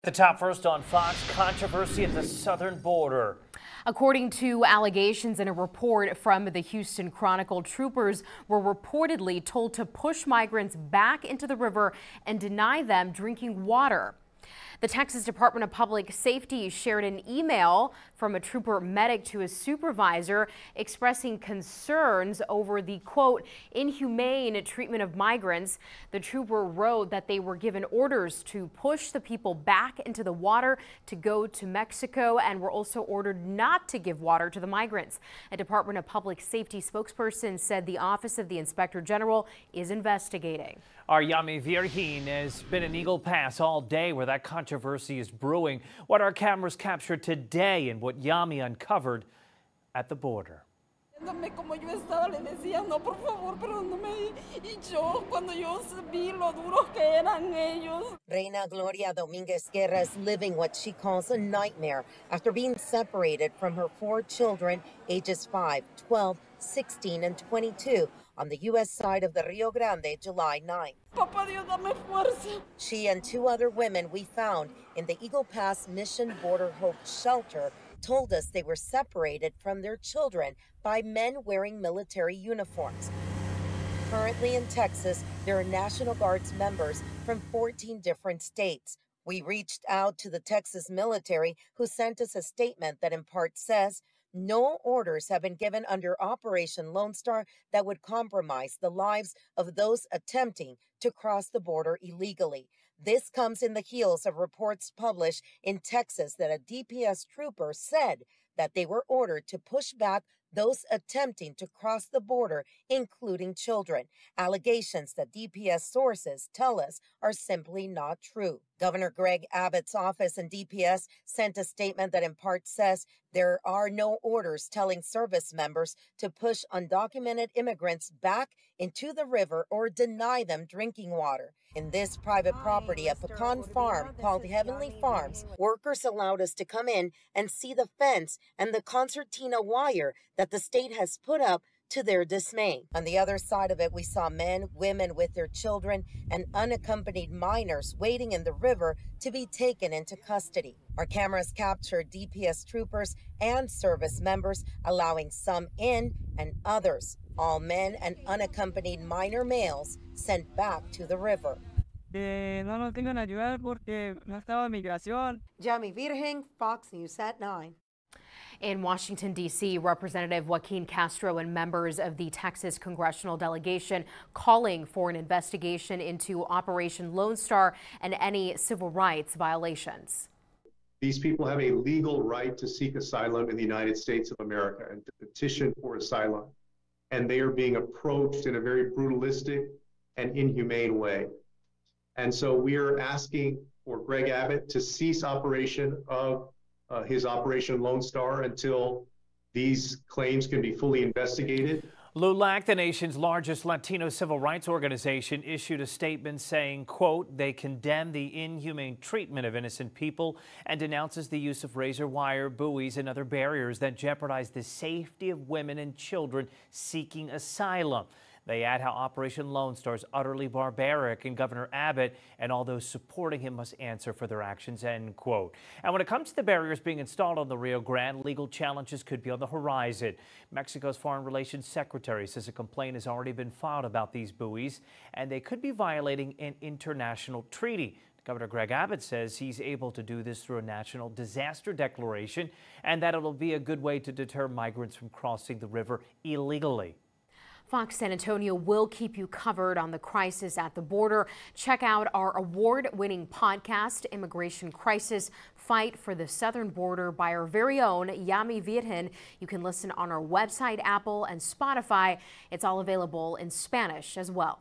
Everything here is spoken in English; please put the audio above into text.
The top first on Fox, controversy at the southern border. According to allegations in a report from the Houston Chronicle, troopers were reportedly told to push migrants back into the river and deny them drinking water. The Texas Department of Public Safety shared an email from a trooper medic to his supervisor expressing concerns over the, quote, inhumane treatment of migrants. The trooper wrote that they were given orders to push the people back into the water to go to Mexico and were also ordered not to give water to the migrants. A Department of Public Safety spokesperson said the Office of the Inspector General is investigating. Our Yami Virgin has been in Eagle Pass all day where that controversy is brewing. What our cameras captured today and what Yami uncovered at the border. Reina Gloria Dominguez Guerra is living what she calls a nightmare after being separated from her 4 children, ages 5, 12, 16, and 22, on the U.S. side of the Rio Grande, July 9th. Papa Dios, dame fuerza. She and 2 other women we found in the Eagle Pass Mission Border Hope shelter told us they were separated from their children by men wearing military uniforms. Currently in Texas, there are National Guards members from 14 different states. We reached out to the Texas military, who sent us a statement that in part says, no orders have been given under Operation Lone Star that would compromise the lives of those attempting to cross the border illegally. This comes in the heels of reports published in Texas that a DPS trooper said that they were ordered to push back those attempting to cross the border, including children. Allegations that DPS sources tell us are simply not true. Governor Greg Abbott's office and DPS sent a statement that in part says there are no orders telling service members to push undocumented immigrants back into the river or deny them drinking water. In this private property, a pecan farm called Heavenly Farms, workers allowed us to come in and see the fence and the concertina wire that the state has put up, to their dismay. On the other side of it, we saw men, women with their children, and unaccompanied minors waiting in the river to be taken into custody. Our cameras captured DPS troopers and service members, allowing some in and others, all men and unaccompanied minor males, sent back to the river. No nos vengan a ayudar porque no estaba migración. Yami Virgen, Fox News at 9. In Washington, D.C., Representative Joaquin Castro and members of the Texas congressional delegation calling for an investigation into Operation Lone Star and any civil rights violations. These people have a legal right to seek asylum in the United States of America and to petition for asylum. And they are being approached in a very brutalistic and inhumane way. And so we are asking for Greg Abbott to cease operation of his Operation Lone Star until these claims can be fully investigated. LULAC, the nation's largest Latino civil rights organization, issued a statement saying, quote, they condemn the inhumane treatment of innocent people and denounces the use of razor wire, buoys, and other barriers that jeopardize the safety of women and children seeking asylum. They add how Operation Lone Star is utterly barbaric, and Governor Abbott and all those supporting him must answer for their actions, end quote. And when it comes to the barriers being installed on the Rio Grande, legal challenges could be on the horizon. Mexico's Foreign Relations Secretary says a complaint has already been filed about these buoys, and they could be violating an international treaty. Governor Greg Abbott says he's able to do this through a national disaster declaration, and that it'll be a good way to deter migrants from crossing the river illegally. Fox San Antonio will keep you covered on the crisis at the border. Check out our award-winning podcast, Immigration Crisis, Fight for the Southern Border, by our very own Yami Virgen. You can listen on our website, Apple, and Spotify. It's all available in Spanish as well.